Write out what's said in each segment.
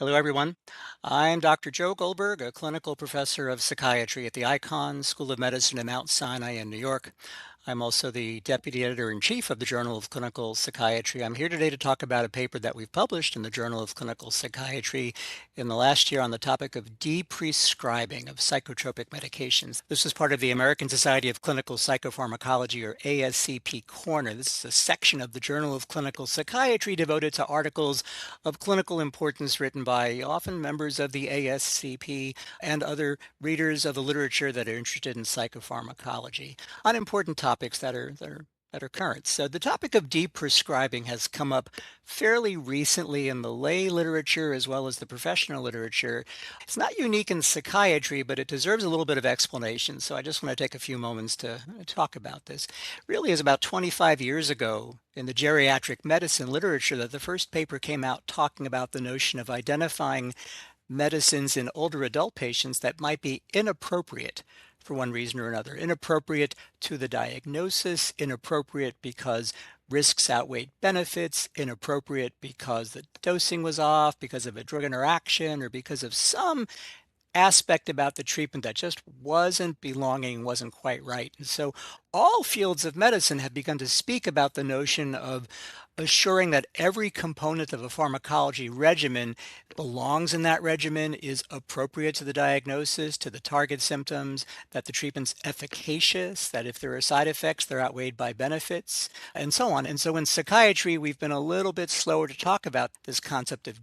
Hello, everyone. I'm Dr. Joe Goldberg, a clinical professor of psychiatry at the Icahn School of Medicine in Mount Sinai in New York. I'm also the deputy editor-in-chief of the Journal of Clinical Psychiatry. I'm here today to talk about a paper that we've published in the Journal of Clinical Psychiatry in the last year on the topic of deprescribing of psychotropic medications. This is part of the American Society of Clinical Psychopharmacology, or ASCP Corner. This is a section of the Journal of Clinical Psychiatry devoted to articles of clinical importance written by often members of the ASCP and other readers of the literature that are interested in psychopharmacology on important topics that are current. So the topic of deprescribing has come up fairly recently in the lay literature as well as the professional literature. It's not unique in psychiatry, but it deserves a little bit of explanation. So I just want to take a few moments to talk about this. Really is about 25 years ago in the geriatric medicine literature that the first paper came out talking about the notion of identifying medicines in older adult patients that might be inappropriate for one reason or another. Inappropriate to the diagnosis, inappropriate because risks outweighed benefits, inappropriate because the dosing was off, because of a drug interaction, or because of some aspect about the treatment that just wasn't belonging, wasn't quite right. And so all fields of medicine have begun to speak about the notion of assuring that every component of a pharmacology regimen belongs in that regimen, is appropriate to the diagnosis, to the target symptoms, that the treatment's efficacious, that if there are side effects, they're outweighed by benefits, and so on. And so in psychiatry, we've been a little bit slower to talk about this concept of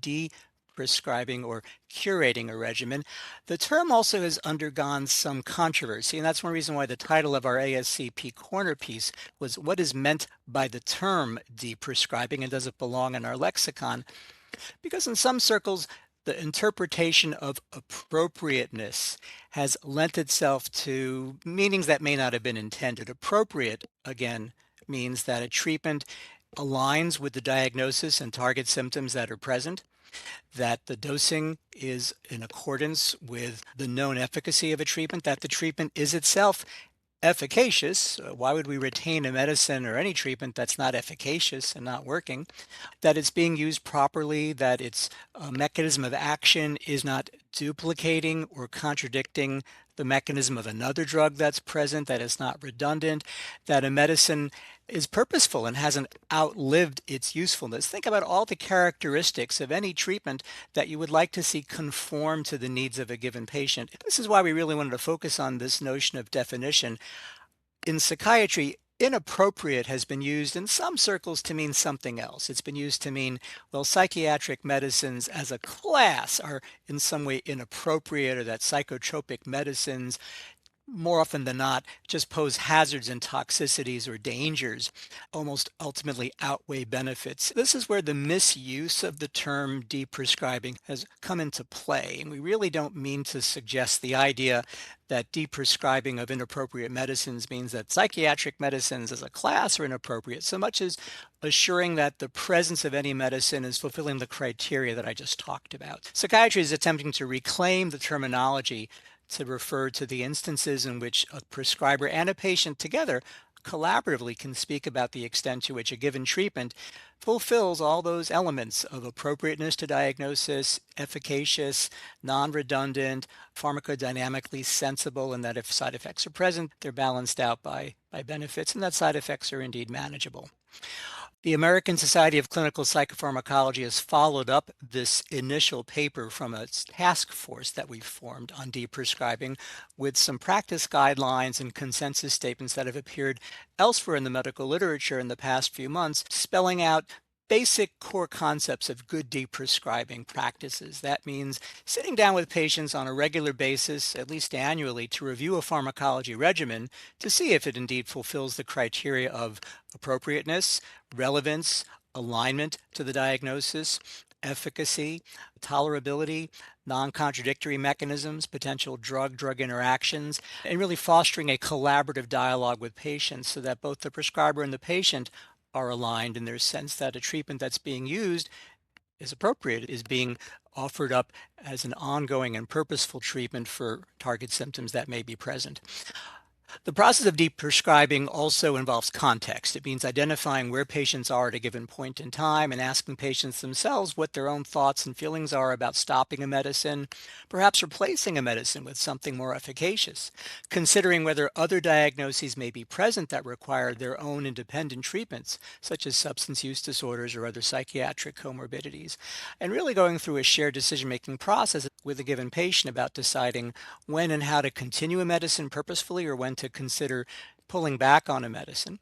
prescribing or curating a regimen. The term also has undergone some controversy, and that's one reason why the title of our ASCP Corner piece was "What is meant by the term deprescribing, and does it belong in our lexicon?" Because in some circles, the interpretation of appropriateness has lent itself to meanings that may not have been intended. Appropriate, again, means that a treatment aligns with the diagnosis and target symptoms that are present, that the dosing is in accordance with the known efficacy of a treatment, that the treatment is itself efficacious. Why would we retain a medicine or any treatment that's not efficacious and not working? That it's being used properly, that its mechanism of action is not duplicating or contradicting the mechanism of another drug that's present, that it's not redundant, that a medicine is purposeful and hasn't outlived its usefulness. Think about all the characteristics of any treatment that you would like to see conform to the needs of a given patient. This is why we really wanted to focus on this notion of definition. In psychiatry, inappropriate has been used in some circles to mean something else. It's been used to mean, well, psychiatric medicines as a class are in some way inappropriate, or that psychotropic medicines more often than not just pose hazards and toxicities or dangers, almost ultimately outweigh benefits. This is where the misuse of the term deprescribing has come into play. And we really don't mean to suggest the idea that deprescribing of inappropriate medicines means that psychiatric medicines as a class are inappropriate, so much as assuring that the presence of any medicine is fulfilling the criteria that I just talked about. Psychiatry is attempting to reclaim the terminology to refer to the instances in which a prescriber and a patient together collaboratively can speak about the extent to which a given treatment fulfills all those elements of appropriateness to diagnosis, efficacious, non-redundant, pharmacodynamically sensible, and that if side effects are present, they're balanced out by benefits, and that side effects are indeed manageable. The American Society of Clinical Psychopharmacology has followed up this initial paper from a task force that we formed on deprescribing with some practice guidelines and consensus statements that have appeared elsewhere in the medical literature in the past few months, spelling out basic core concepts of good deprescribing practices. That means sitting down with patients on a regular basis, at least annually, to review a pharmacology regimen to see if it indeed fulfills the criteria of appropriateness, relevance, alignment to the diagnosis, efficacy, tolerability, non-contradictory mechanisms, potential drug-drug interactions, and really fostering a collaborative dialogue with patients so that both the prescriber and the patient are aligned in their sense that a treatment that's being used is appropriate, is being offered up as an ongoing and purposeful treatment for target symptoms that may be present. The process of deep prescribing also involves context. It means identifying where patients are at a given point in time and asking patients themselves what their own thoughts and feelings are about stopping a medicine, perhaps replacing a medicine with something more efficacious, considering whether other diagnoses may be present that require their own independent treatments, such as substance use disorders or other psychiatric comorbidities, and really going through a shared decision-making process with a given patient about deciding when and how to continue a medicine purposefully or when to consider pulling back on a medicine.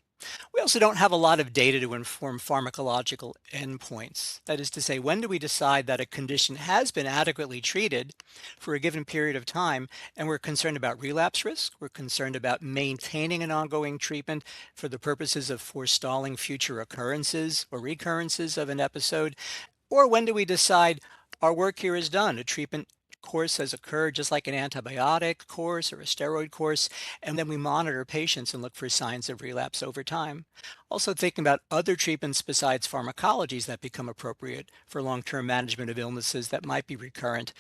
We also don't have a lot of data to inform pharmacological endpoints. That is to say, when do we decide that a condition has been adequately treated for a given period of time and we're concerned about relapse risk, we're concerned about maintaining an ongoing treatment for the purposes of forestalling future occurrences or recurrences of an episode, or when do we decide our work here is done, a treatment course has occurred just like an antibiotic course or a steroid course, and then we monitor patients and look for signs of relapse over time. Also thinking about other treatments besides pharmacologies that become appropriate for long-term management of illnesses that might be recurrent,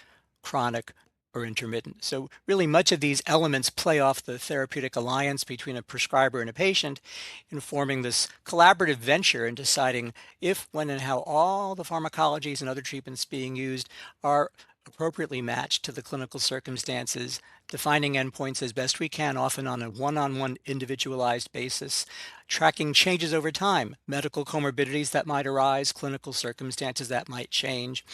chronic, or intermittent. So really much of these elements play off the therapeutic alliance between a prescriber and a patient, informing this collaborative venture in deciding if, when, and how all the pharmacologies and other treatments being used are appropriately matched to the clinical circumstances, defining endpoints as best we can, often on a one-on-one individualized basis, tracking changes over time, medical comorbidities that might arise, clinical circumstances that might change,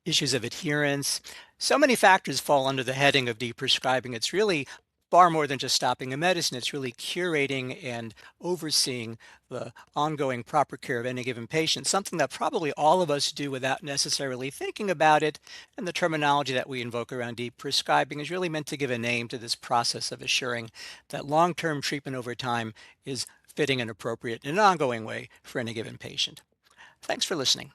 issues of adherence. So many factors fall under the heading of deprescribing. It's really far more than just stopping a medicine. It's really curating and overseeing the ongoing proper care of any given patient, something that probably all of us do without necessarily thinking about it. And the terminology that we invoke around deprescribing is really meant to give a name to this process of assuring that long-term treatment over time is fitting and appropriate in an ongoing way for any given patient. Thanks for listening.